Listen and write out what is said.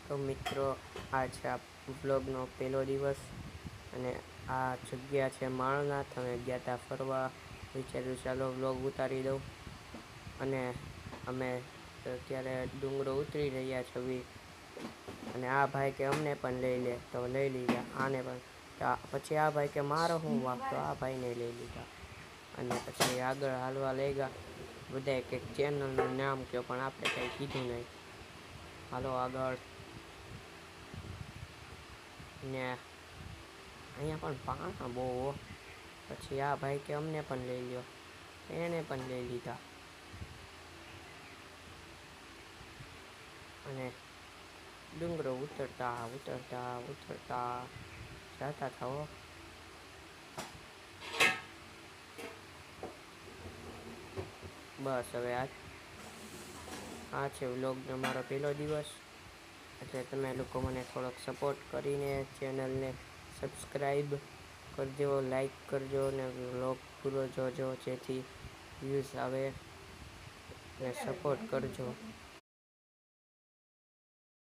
તો મિત્રો, આ છે આ વ્લોગનો પહેલો દિવસ અને આ જગ્યા છે માળનાથ. અમે ગયા હતા ફરવા, વિચાર્યું ચાલો વ્લોગ ઉતારી દઉં. અને અમે અત્યારે ડુંગરો ઉતરી રહ્યા છીએ અને આ ભાઈ કે અમને પણ લઈ લે, તો લઈ લીધા આને પણ. પછી આ ભાઈ કે મારો હું વાંક, તો આ ભાઈને લઈ લીધા. અને પછી આગળ હાલવા લઈ ગયા. બધાએ કંઈક ચેનલનું નામ કહો, પણ આપણે કંઈ કીધું નહીં. હાલો આગળ. ને અહીંયા પણ પાણા બહુ. પછી આ ભાઈ કે અમને પણ લઈ લ્યો, એને પણ લઈ લીધા. અને ડુંગરો ઉતરતા ઉતરતા ઉતરતા જતા થાઓ. બસ હવે આ છે વ્લોગનો મારો પહેલો દિવસ. એટલે તમે લોકો મને થોડોક સપોર્ટ કરીને ચેનલને સબસ્ક્રાઈબ કરજો, લાઈક કરજો અને વ્લોગ પૂરો જોજો, જેથી વ્યૂઝ આવે. ને સપોર્ટ કરજો.